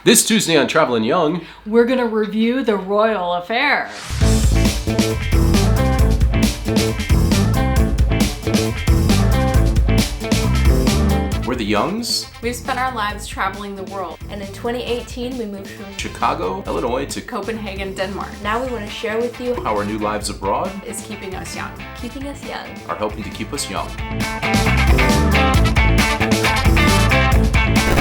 This Tuesday on Travelin' Young, we're going to review the royal affair. we're the Youngs. We've spent our lives traveling the world, and in 2018 we moved from Chicago, Illinois to Copenhagen, Denmark. Now we want to share with you how our new lives abroad Is keeping us young. keeping us young. are helping to keep us young.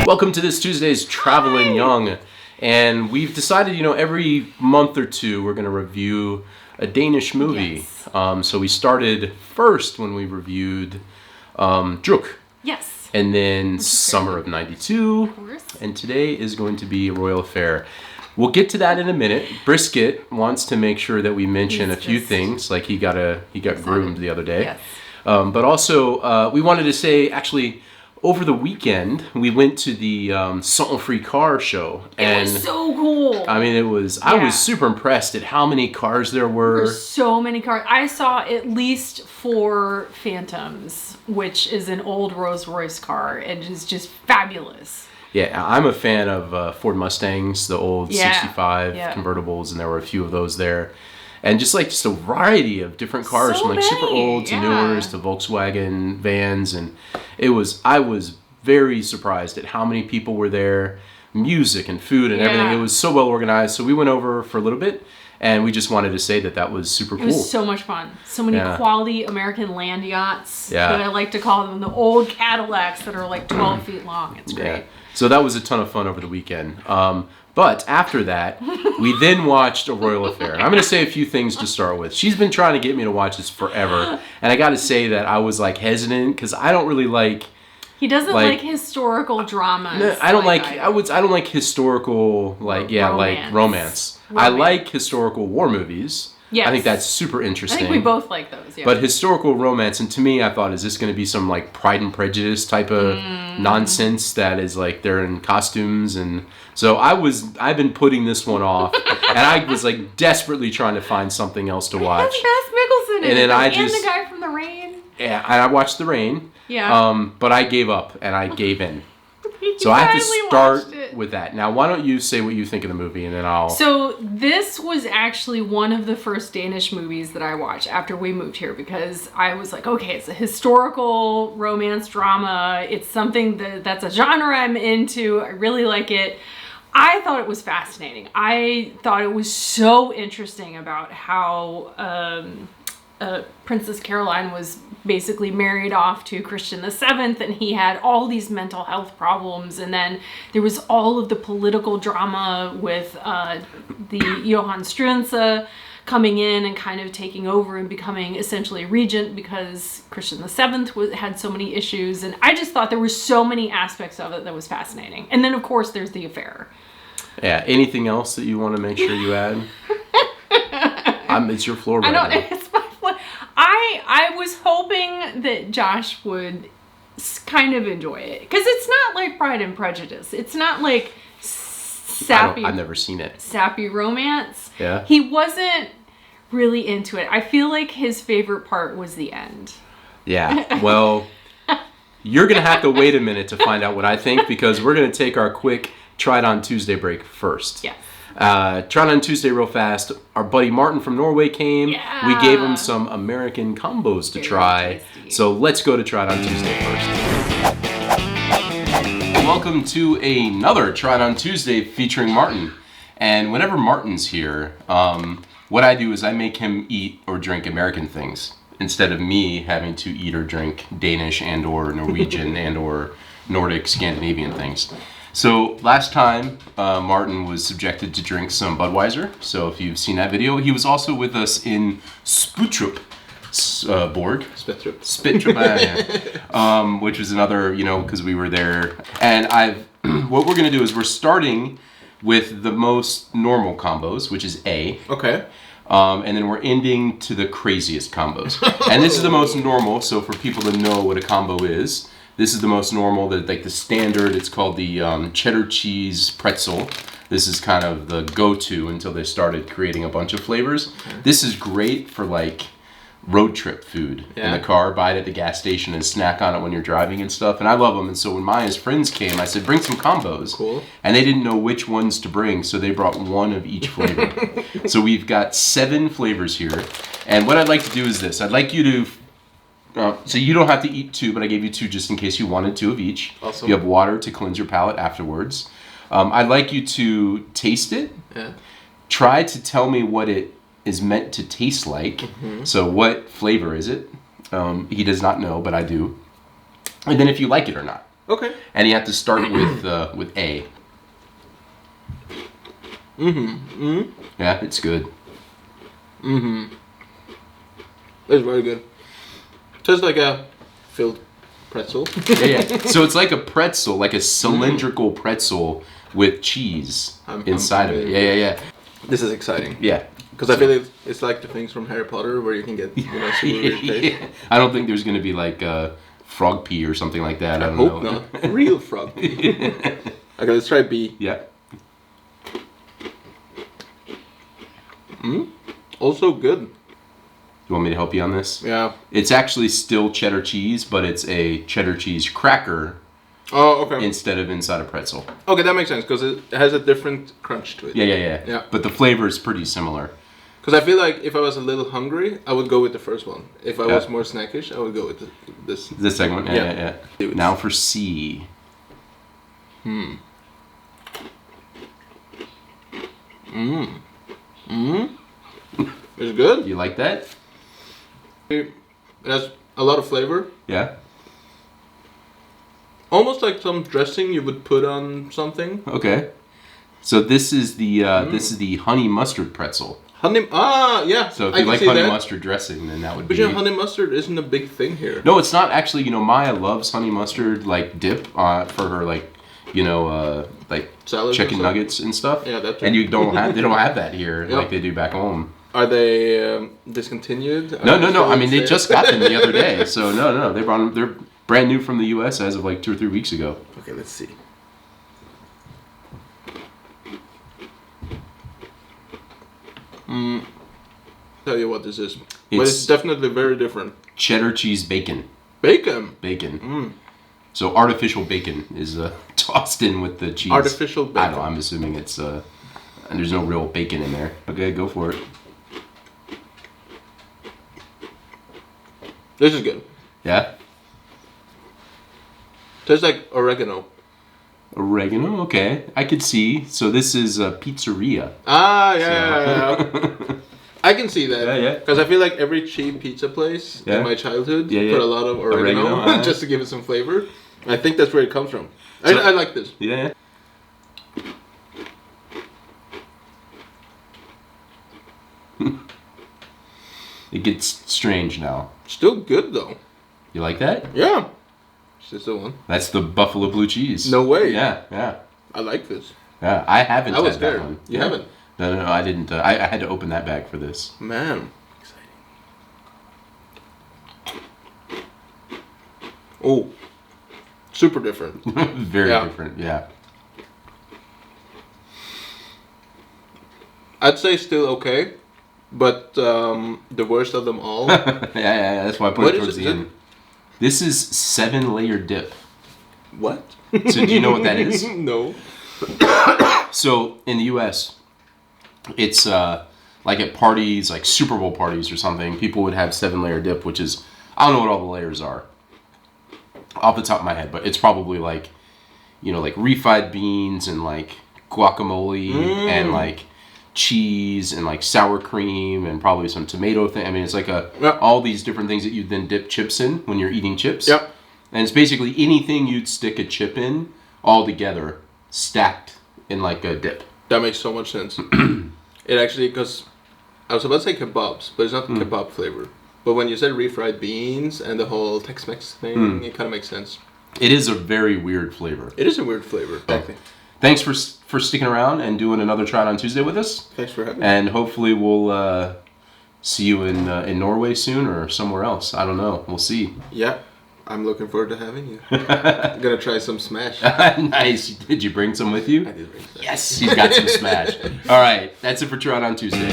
Welcome to this Tuesday's Travelin' Young. And we've decided, every month or two we're going to review a Danish movie. Yes. So we started first when we reviewed Druk. Yes. And then Summer of '92. Of course. And today is going to be a royal affair. We'll get to that in a minute. Brisket wants to make sure that we mention a few things, like he got groomed the other day. Yes. But also, we wanted to say, actually, over the weekend, we went to the Salt-Free Car show. It was so cool. I mean, I was super impressed at how many cars there were. There's so many cars. I saw at least 4 Phantoms, which is an old Rolls Royce car, and is just fabulous. Yeah, I'm a fan of Ford Mustangs, the old 65 Yeah. convertibles, and there were a few of those there. And just a variety of different cars, So from super many, old to yeah. newers to Volkswagen vans, and I was very surprised at how many people were there, music and food and everything. Yeah. It was so well organized. So we went over for a little bit, and we just wanted to say that was super cool. It was so much fun. So many quality American land yachts Yeah. that I like to call them, the old Cadillacs that are like 12 feet long. It's great. Yeah. So that was a ton of fun over the weekend. But after that, we then watched A Royal Affair. I'm going to say a few things to start with. She's been trying to get me to watch this forever, and I got to say that I was hesitant because I don't really like. He doesn't like historical dramas. No, I don't I don't like historical romance. I like historical war movies. Yes. I think that's super interesting. I think we both like those. Yeah. But historical romance, and to me, I thought, is this going to be some Pride and Prejudice type of nonsense that is they're in costumes, and so I've been putting this one off, and I was desperately trying to find something else to watch. It has Mads Mikkelsen in And it, then and the guy from The Rain. Yeah, and I watched The Rain. Yeah. But I gave up and I gave in. You So I have to finally start watched it. with that. Now, why don't you say what you think of the movie, and then I'll. So this was actually one of the first Danish movies that I watched after we moved here, because I was like, okay, it's a historical romance drama. It's something that's a genre I'm into. I really like it. I thought it was fascinating. I thought it was so interesting about how Princess Caroline was basically married off to Christian VII, and he had all these mental health problems, and then there was all of the political drama with the Johan Struensee coming in and kind of taking over and becoming essentially regent because Christian VII had so many issues, and I just thought there were so many aspects of it that was fascinating. And then of course there's the affair. Yeah. Anything else that you want to make sure you add? It's your floor. I don't. It's my floor. I was hoping that Josh would kind of enjoy it, because it's not like Pride and Prejudice. It's not like sappy. I've never seen it. Sappy romance. Yeah. He wasn't really into it. I feel like his favorite part was the end. Yeah. Well, you're gonna have to wait a minute to find out what I think, because we're gonna take our quick Try It On Tuesday break first. Yes. Try It On Tuesday real fast. Our buddy Martin from Norway came. Yeah. We gave him some American combos to try. tasty. So let's go to Try It On Tuesday first. Welcome to another Try It On Tuesday featuring Martin. And whenever Martin's here, what I do is I make him eat or drink American things instead of me having to eat or drink Danish and or Norwegian and or Nordic Scandinavian things. So last time, Martin was subjected to drink some Budweiser. So if you've seen that video, he was also with us in Sputrup Borg. Spitrup, which was another, because we were there. And what we're going to do is we're starting with the most normal combos, which is A. Okay. And then we're ending to the craziest combos. And this is the most normal, so for people to know what a combo is, this is the most normal, the standard. It's called the cheddar cheese pretzel. This is kind of the go-to until they started creating a bunch of flavors. Okay. This is great for road trip food in the car, buy it at the gas station and snack on it when you're driving and stuff. And I love them. And so when Maya's friends came, I said, bring some combos. Cool. And they didn't know which ones to bring, so they brought one of each flavor. So we've got 7 flavors here. And what I'd like to do is this. I'd like you to... so you don't have to eat 2, but I gave you 2 just in case you wanted 2 of each. Awesome. You have water to cleanse your palate afterwards. I'd like you to taste it. Yeah. Try to tell me what it is meant to taste like. Mm-hmm. So what flavor is it? He does not know, but I do. And then if you like it or not. Okay. And you have to start with A. Yeah, it's good. It's very good. Tastes like a filled pretzel. Yeah. So it's like a pretzel, like a cylindrical pretzel with cheese inside of it. Yeah. This is exciting. Yeah. Because I feel it's like the things from Harry Potter where you can get super weird taste. I don't think there's going to be like frog pea or something like that. I don't Hope know. not. Real frog pea. Okay, let's try B. Yeah. Also good. You want me to help you on this? Yeah. It's actually still cheddar cheese, but it's a cheddar cheese cracker Oh, okay. instead of inside a pretzel. Okay, that makes sense because it has a different crunch to it. Yeah. But the flavor is pretty similar. Because I feel like if I was a little hungry, I would go with the first one. If I was more snackish, I would go with this. This segment? Yeah. Do it. Now for C. It's good. You like that? It has a lot of flavor. Yeah. Almost like some dressing you would put on something. Okay. So this is the honey mustard pretzel. Honey, yeah. So if I you can like see honey that. mustard dressing, then that would But be. you know, honey mustard isn't a big thing here. No, it's not actually. Maya loves honey mustard like dip for her like Salads and chicken stuff? nuggets and stuff. Yeah, that too. And they don't have that here Yep. like they do back home. Are they discontinued? No. I mean, they just got them the other day. So no, they brought them. They're brand new from the U.S. as of like 2 or 3 weeks ago. Okay, let's see. Tell you what this is. But it's definitely very different. Cheddar cheese bacon. Bacon. So artificial bacon is tossed in with the cheese. Artificial bacon. I don't know. I'm assuming it's and there's no real bacon in there. Okay, go for it. This is good. Yeah. Tastes like oregano. Oregano. Okay, I could see. So this is a pizzeria. Ah, yeah. I can see that. Yeah. Because I feel like every cheap pizza place in my childhood put a lot of oregano just to give it some flavor. I think that's where it comes from. So, I like this. Yeah. It gets strange now. Still good though. You like that? Yeah. Is this the one? That's the buffalo blue cheese. No way. Yeah. I like this. Yeah, I haven't I was had that scared. one. You Yeah. haven't? No, I didn't. I had to open that bag for this. Man. Exciting. Oh. Super different. Very different, yeah. I'd say still okay, but the worst of them all. yeah, that's why I put What it is towards it? the end. This is 7-layer dip. What? So do you know what that is? No. So in the U.S., it's like at parties, like Super Bowl parties or something, people would have 7-layer dip, which is, I don't know what all the layers are off the top of my head, but it's probably like, like refried beans and like guacamole and like cheese and like sour cream and probably some tomato thing. I mean, it's like all these different things that you then dip chips in when you're eating chips. Yep. And it's basically anything you'd stick a chip in all together, stacked in like a dip. That makes so much sense. It actually, because I was about to say kebabs, but it's not kebab flavor. But when you said refried beans and the whole Tex-Mex thing, it kind of makes sense. It is a very weird flavor. It is a weird flavor. Exactly. Thanks for sticking around and doing another Try It On Tuesday with us. Thanks for having me. And hopefully we'll see you in Norway soon or somewhere else. I don't know. We'll see. Yeah, I'm looking forward to having you. I'm gonna try some Smash. Nice. Did you bring some with you? I did bring that. Yes, he's got some Smash. All right, that's it for Try It On Tuesday.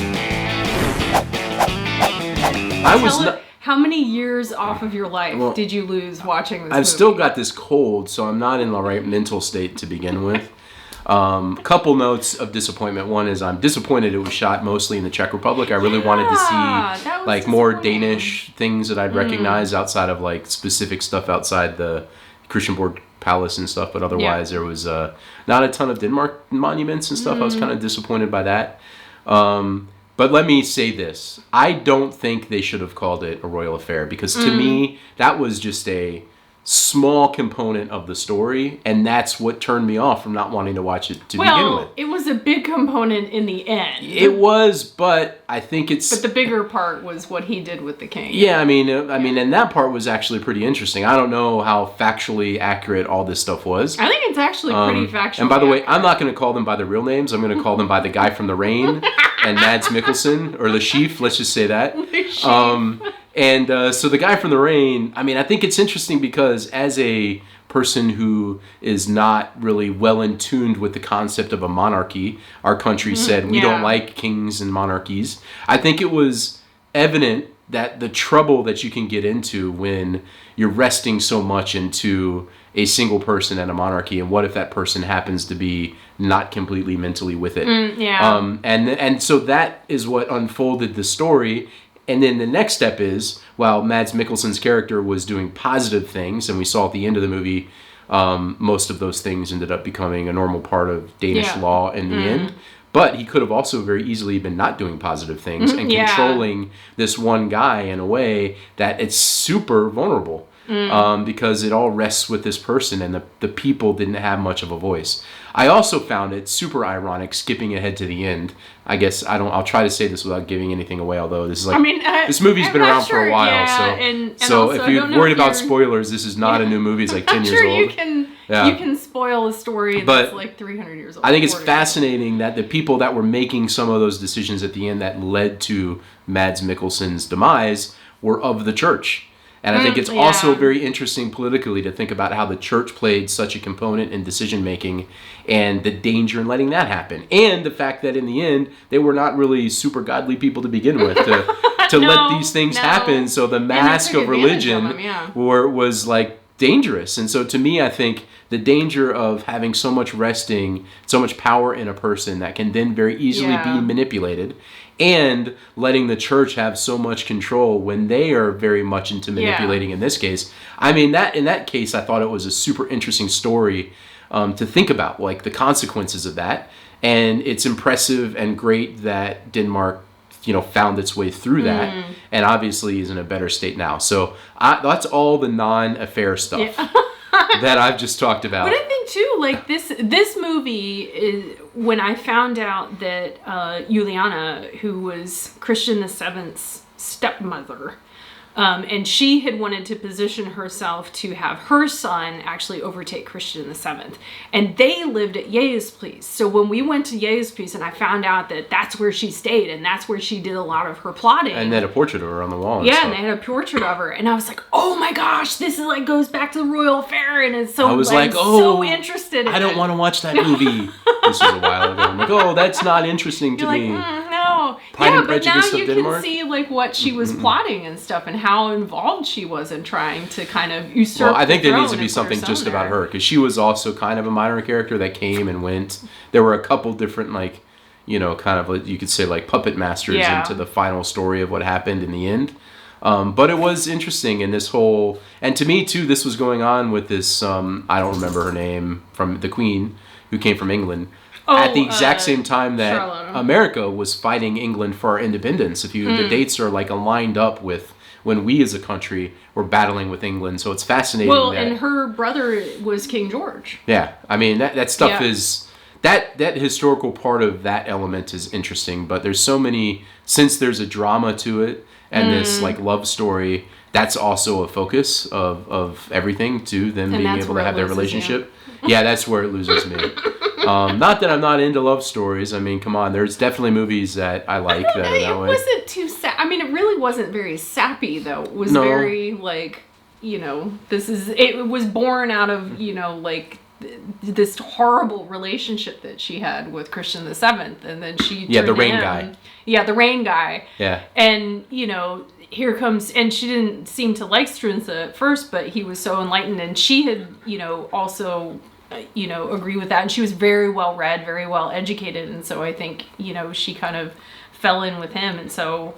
I was not. How many years off of your life did you lose watching this movie? I've still got this cold, so I'm not in the right mental state to begin with. Couple notes of disappointment. One is I'm disappointed it was shot mostly in the Czech Republic. I really wanted to see like more Danish things that I'd recognize outside of like specific stuff outside the Christianborg Palace and stuff, but otherwise there was not a ton of Denmark monuments and stuff. I was kind of disappointed by that. But let me say this. I don't think they should have called it a royal affair because to me, that was just a small component of the story, and that's what turned me off from not wanting to watch it to begin with. It was a big component in the end. It was, but I think it's... But the bigger part was what he did with the king. Yeah, I mean, and that part was actually pretty interesting. I don't know how factually accurate all this stuff was. I think it's actually pretty factually And by the way, accurate. I'm not going to call them by their real names. I'm going to call them by the guy from The Rain and Mads Mikkelsen, or Le Chiffre, let's just say that. So the guy from The Rain, I mean, I think it's interesting because as a person who is not really well in tuned with the concept of a monarchy, our country said we don't like kings and monarchies. I think it was evident that the trouble that you can get into when you're resting so much into a single person and a monarchy, and what if that person happens to be not completely mentally with it. And so that is what unfolded the story. And then the next step is, while Mads Mikkelsen's character was doing positive things, and we saw at the end of the movie, most of those things ended up becoming a normal part of Danish law in the end. But he could have also very easily been not doing positive things and controlling this one guy in a way that it's super vulnerable. Because it all rests with this person, and the people didn't have much of a voice. I also found it super ironic, skipping ahead to the end. I guess I'll try to say this without giving anything away, although this is like, this movie's been around for a while, so if you're worried about spoilers, this is not a new movie, it's like 10 years old. You can spoil a story that's like 300 years old. I think it's fascinating that the people that were making some of those decisions at the end that led to Mads Mikkelsen's demise were of the church. And I think it's also very interesting politically to think about how the church played such a component in decision making and the danger in letting that happen. And the fact that in the end, they were not really super godly people to begin with to let these things happen. So the mask of religion was like dangerous. And so to me, I think the danger of having so much resting, so much power in a person that can then very easily be manipulated, and letting the church have so much control when they are very much into manipulating in this case. I mean, that in that case, I thought it was a super interesting story to think about, like the consequences of that. And it's impressive and great that Denmark, found its way through that, and obviously is in a better state now. So that's all the non-affair stuff that I've just talked about. But I think too, like this movie is, when I found out that Juliana, who was Christian VII's stepmother, and she had wanted to position herself to have her son actually overtake Christian VII. And they lived at Jægerspleis. So when we went to Jægerspleis and I found out that that's where she stayed and that's where she did a lot of her plotting. And they had a portrait of her on the wall. And they had a portrait of her. And I was like, oh my gosh, this is like goes back to the royal affair. And it's so, I was so interested in I don't want to watch that movie. This was a while ago. I'm like, that's not interesting to me. No. Pride and but now Prejudice of you Denmark? can see like what she was plotting and stuff and how involved she was in trying to kind of usurp. Well, I think the there needs to throne be and put something her just son about there. her, because she was also kind of a minor character that came and went. There were a couple different, like, kind of, you could say, like, puppet masters into the final story of what happened in the end. But it was interesting in this whole, and to me too, this was going on with this, I don't remember her name, from the Queen, who came from England. At the exact same time that Charlotte. America was fighting England for our independence. The dates are like aligned up with when we as a country were battling with England. So it's fascinating. Well, and her brother was King George. Yeah, I mean that stuff is that historical part of that element is interesting. But there's so many, since there's a drama to it and this like love story. That's also a focus of everything too. Them being able to have their relationship. Yeah, that's where it loses me. Not that I'm not into love stories. I mean, come on. There's definitely movies that I like that are that way. It wasn't too I mean, it really wasn't very sappy, though. It was very, like, it was born out of, like, this horrible relationship that she had with Christian the Seventh, and then she Yeah, the turned rain him- guy. Yeah, the rain guy. Yeah. And, you know, here comes, and she didn't seem to like Strunza at first, but he was so enlightened, and she had, you know, also, you know, agree with that, and she was very well read, very well educated, and so I think, you know, she kind of fell in with him, and so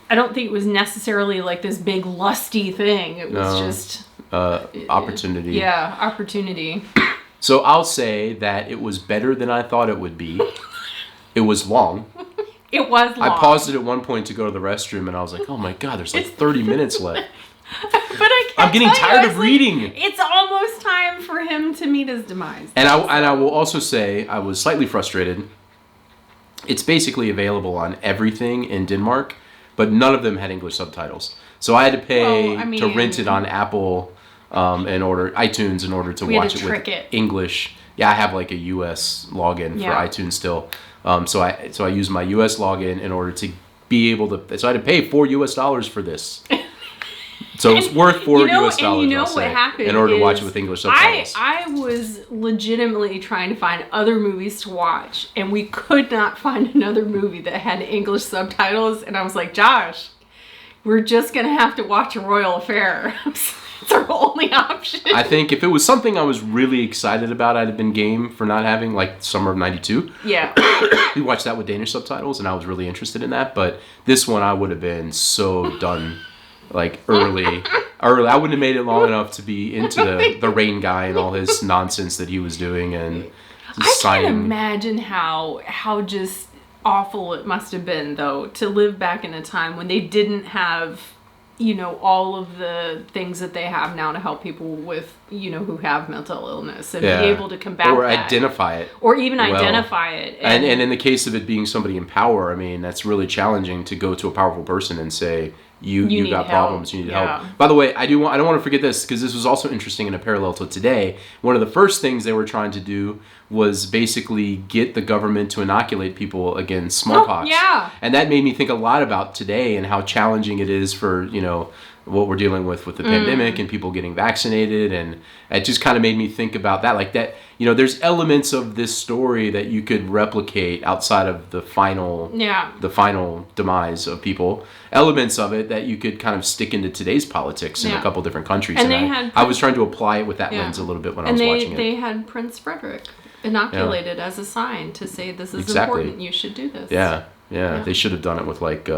I don't think it was necessarily like this big lusty thing. It was just opportunity. Yeah, opportunity. So I'll say that it was better than I thought it would be. It was long. It was long. I paused it at one point to go to the restroom, and I was like, "Oh my god, there's like 30 minutes left." But I can't I'm getting tell you, tired I of was like, reading. It's almost time for him to meet his demise. And I will also say I was slightly frustrated. It's basically available on everything in Denmark, but none of them had English subtitles. So I had to pay to rent it on Apple iTunes in order to We had watch to it with trick it. English. Yeah, I have like a US login for Yeah. iTunes still. So I used my US login in order to be able to. So I had to pay $4 for this. So it's worth $4 US. And you know I'll what say, happened in order to watch is it with English subtitles. I was legitimately trying to find other movies to watch, and we could not find another movie that had English subtitles. And I was like, Josh, we're just gonna have to watch A Royal Affair. It's our only option. I think if it was something I was really excited about, I'd have been game for not having, like Summer of '92. Yeah. We watched that with Danish subtitles, and I was really interested in that. But this one, I would have been so done, like early. I wouldn't have made it long enough to be into the rain guy and all his nonsense that he was doing and I signing. can't imagine how just awful it must have been, though, to live back in a time when they didn't have, you know, all of the things that they have now to help people with, you know, who have mental illness and be able to combat or that. identify it. Or even well. identify it. And in the case of it being somebody in power, I mean, that's really challenging to go to a powerful person and say, you need got help. problems, you need Yeah. help. By the way, I don't want to forget this, because this was also interesting in a parallel to today. One of the first things they were trying to do was basically get the government to inoculate people against smallpox. yeah. And that made me think a lot about today and how challenging it is for, you know, what we're dealing with the pandemic and people getting vaccinated, and it just kind of made me think about that, like that, you know, there's elements of this story that you could replicate outside of the final demise of people, elements of it that you could kind of stick into today's politics in a couple different countries. And I was trying to apply it with that lens a little bit when I was watching it. And they had Prince Frederick inoculated as a sign to say this is important, you should do this. Yeah, they should have done it with like,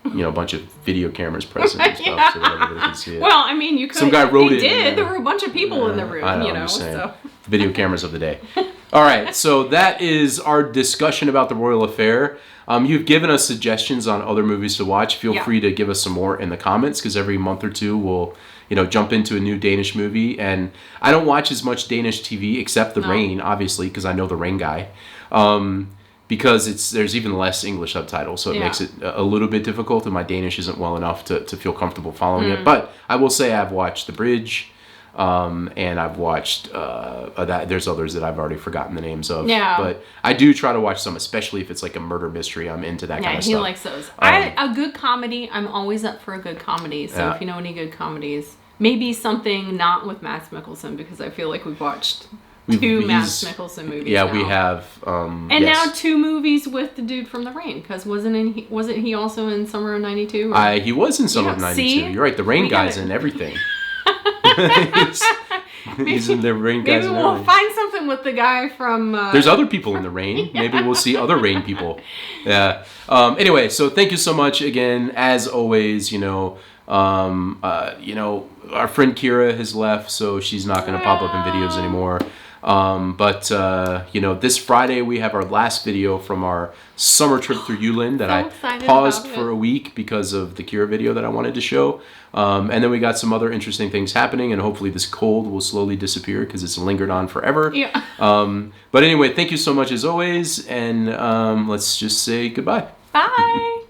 you know, a bunch of video cameras present and stuff so that everybody could see it. Well, I mean, you could. Some guy wrote they it. did. There were a bunch of people in the room, I know, you know. I'm just saying. So. Video cameras of the day. All right, so that is our discussion about the Royal Affair. You've given us suggestions on other movies to watch. Feel free to give us some more in the comments, because every month or two we'll, you know, jump into a new Danish movie. And I don't watch as much Danish TV except The Rain, obviously, because I know the Rain guy. Because there's even less English subtitles, so it makes it a little bit difficult, and my Danish isn't well enough to feel comfortable following it. But I will say I've watched The Bridge, and I've watched there's others that I've already forgotten the names of. Yeah. But I do try to watch some, especially if it's like a murder mystery. I'm into that kind of stuff. Yeah, he likes those. A good comedy, I'm always up for a good comedy, so if you know any good comedies, maybe something not with Mads Mikkelsen, because I feel like we've watched two Mads Mikkelsen movies. Yeah, now. we have. And now 2 movies with the dude from The Rain, because wasn't he also in Summer of '92? He was in Summer of '92. see? You're right. The Rain guy's in everything. he's in the Rain guys. Maybe we'll find something with the guy from. There's other people in The Rain. Maybe we'll see other Rain people. Yeah. Anyway, so thank you so much again. As always, you know, our friend Kira has left, so she's not going to pop up in videos anymore. But this Friday we have our last video from our summer trip through Yulen that I paused for a week because of the Kira video that I wanted to show. And then we got some other interesting things happening, and hopefully this cold will slowly disappear because it's lingered on forever. Yeah. But anyway, thank you so much as always, and let's just say goodbye. Bye.